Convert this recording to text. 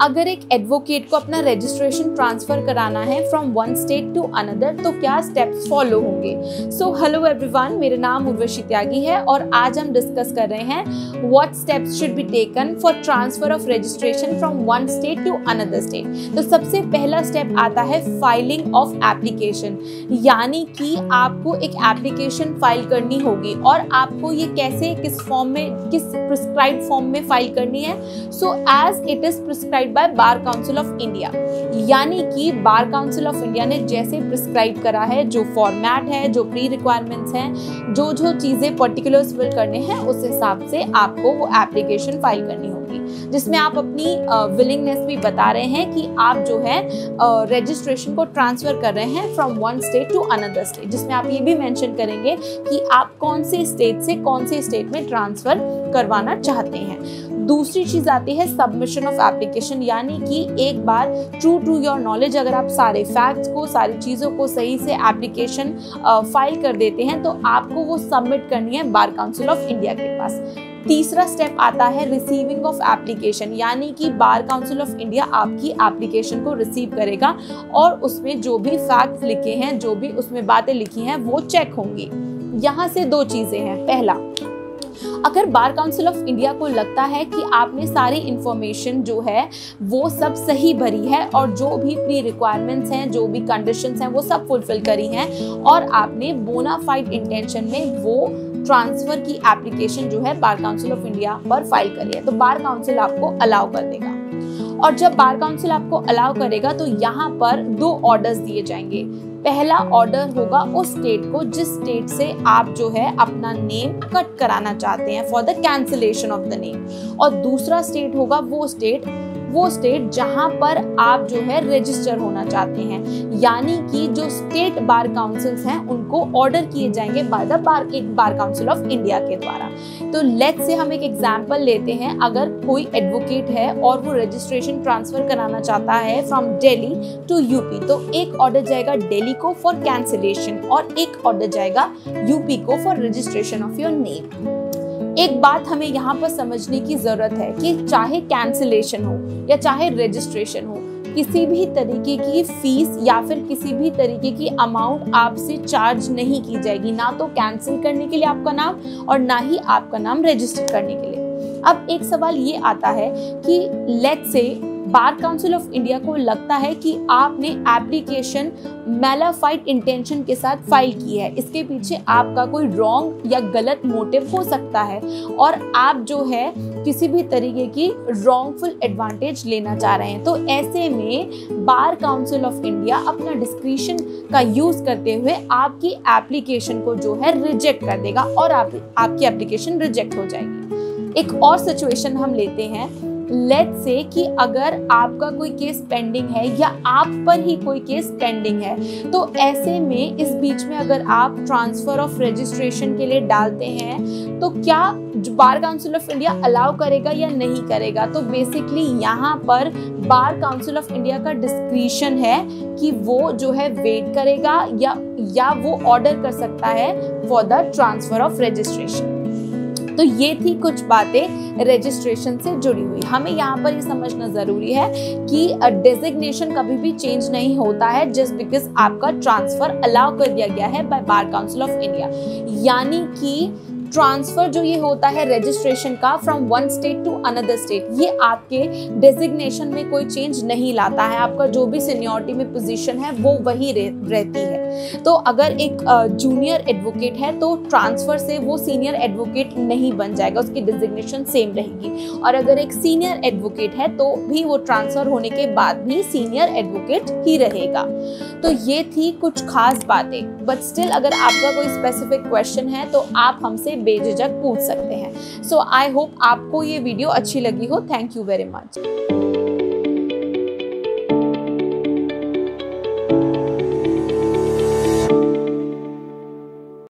अगर एक एडवोकेट को अपना रजिस्ट्रेशन ट्रांसफर कराना है from one state to another तो क्या स्टेप्स फॉलो होंगे। सो हेलो एवरीवन, मेरा नाम उर्वशी त्यागी है और आज हम डिस्कस कर रहे हैं what steps should be taken for transfer of registration from one state to another state. तो सबसे पहला स्टेप आता है फाइलिंग ऑफ एप्लीकेशन, यानी कि आपको एक एप्लीकेशन फाइल करनी होगी और आपको ये कैसे, किस फॉर्म में, किस प्रिस्क्राइब्ड फॉर्म में फाइल करनी है। So as it is prescribed by bar council of India, यानी कि बार काउंसिल ऑफ इंडिया ने जैसे प्रिस्क्राइब करा है, जो फॉर्मेट है, जो प्री रिक्वायरमेंट्स हैं, जो चीजें पर्टिकुलर्स फिल करने हैं, उस हिसाब से आपको वो एप्लीकेशन फाइल करनी होगी, जिसमें आप अपनी विलिंगनेस भी बता रहे हैं कि आप जो है रजिस्ट्रेशन को ट्रांसफर कर रहे हैं from one state to another state, जिसमें आप ये भी मेंशन करेंगे कि आप कौन से स्टेट से कौन से स्टेट में ट्रांसफर करवाना चाहते हैं। दूसरी चीज आती है सबमिशन ऑफ एप्लीकेशन, यानी कि एक बार ट्रू टू योर नॉलेज अगर आप सारे फैक्ट्स को, सारी चीज़ों को सही से एप्लीकेशन फाइल कर देते हैं तो आपको वो सबमिट करनी है बार काउंसिल ऑफ इंडिया के पास। तीसरा स्टेप आता है रिसीविंग ऑफ एप्लीकेशन, यानी कि बार काउंसिल ऑफ इंडिया आपकी एप्लीकेशन को रिसीव करेगा और उसमें जो भी फैक्ट्स लिखे हैं, जो भी उसमें बातें लिखी हैं, वो चेक होंगी। यहाँ से दो चीजें हैं। पहला, अगर बार काउंसिल ऑफ इंडिया को लगता है कि आपने सारी इंफॉर्मेशन जो है वो सब सही भरी है और जो भी प्री रिक्वायरमेंट्स हैं, जो भी कंडीशंस हैं, वो सब फुलफिल करी हैं और आपने बोनाफाइड इंटेंशन में वो ट्रांसफर की एप्लीकेशन जो है बार काउंसिल ऑफ इंडिया पर फाइल करी है, तो बार काउंसिल आपको अलाउ कर देगा। और जब बार काउंसिल आपको अलाउ करेगा तो यहाँ पर दो ऑर्डर्स दिए जाएंगे। पहला ऑर्डर होगा उस स्टेट को जिस स्टेट से आप जो है अपना नेम कट कराना चाहते हैं for the cancellation of the name, और दूसरा स्टेट होगा वो स्टेट जहां पर आप जो है रजिस्टर होना चाहते हैं, यानी कि जो स्टेट बार काउंसिल्स हैं उनको ऑर्डर किए जाएंगे by the bar council of India के द्वारा। तो लेट्स से हम एक एग्जांपल लेते हैं। अगर कोई एडवोकेट है और वो रजिस्ट्रेशन ट्रांसफर कराना चाहता है फ्रॉम दिल्ली टू यूपी, तो एक ऑर्डर जाएगा दिल्ली को फॉर कैंसिलेशन और एक ऑर्डर जाएगा यूपी को for registration of your name. एक बात हमें यहाँ पर समझने की जरूरत है कि चाहे कैंसिलेशन हो या चाहे रजिस्ट्रेशन हो, किसी भी तरीके की फीस या फिर किसी भी तरीके की अमाउंट आपसे चार्ज नहीं की जाएगी, ना तो कैंसिल करने के लिए आपका नाम और ना ही आपका नाम रजिस्टर करने के लिए। अब एक सवाल ये आता है कि let's say bar council of India को लगता है कि आपने एप्लीकेशन मैलाफाइड इंटेंशन के साथ फाइल की है, इसके पीछे आपका कोई रॉन्ग या गलत मोटिव हो सकता है और आप जो है किसी भी तरीके की रॉन्गफुल एडवांटेज लेना चाह रहे हैं, तो ऐसे में बार काउंसिल ऑफ इंडिया अपना डिस्क्रिशन का यूज करते हुए आपकी एप्लीकेशन को जो है रिजेक्ट कर देगा और आपकी एप्लीकेशन रिजेक्ट हो जाएगी। एक और सिचुएशन हम लेते हैं। लेट्स से कि अगर आपका कोई केस पेंडिंग है या आप पर ही कोई केस पेंडिंग है, तो ऐसे में इस बीच में अगर आप ट्रांसफर ऑफ रजिस्ट्रेशन के लिए डालते हैं तो क्या बार काउंसिल ऑफ इंडिया अलाउ करेगा या नहीं करेगा। तो बेसिकली यहाँ पर बार काउंसिल ऑफ इंडिया का डिस्क्रिशन है कि वो जो है वेट करेगा या वो ऑर्डर कर सकता है for the transfer of registration. तो ये थी कुछ बातें रजिस्ट्रेशन से जुड़ी हुई। हमें यहाँ पर ये समझना जरूरी है कि डेजिग्नेशन कभी भी चेंज नहीं होता है जस्ट बिकॉज आपका ट्रांसफर अलाउ कर दिया गया है by bar council of India, यानी कि ट्रांसफर जो ये होता है रजिस्ट्रेशन का from one state to another state, ये आपके डेजिग्नेशन में कोई चेंज नहीं लाता है। आपका जो भी सीनियरिटी में पोजीशन है वो वही रहती है। तो अगर एक जूनियर एडवोकेट है तो ट्रांसफर से वो सीनियर एडवोकेट नहीं बन जाएगा, उसकी डेजिग्नेशन सेम रहेगी। और अगर एक सीनियर एडवोकेट है तो भी वो ट्रांसफर होने के बाद भी सीनियर एडवोकेट ही रहेगा। तो ये थी कुछ खास बातें, बट स्टिल अगर आपका कोई स्पेसिफिक क्वेश्चन है तो आप हमसे बेझिझक पूछ सकते हैं। सो आई होप आपको ये वीडियो अच्छी लगी हो। Thank you very much.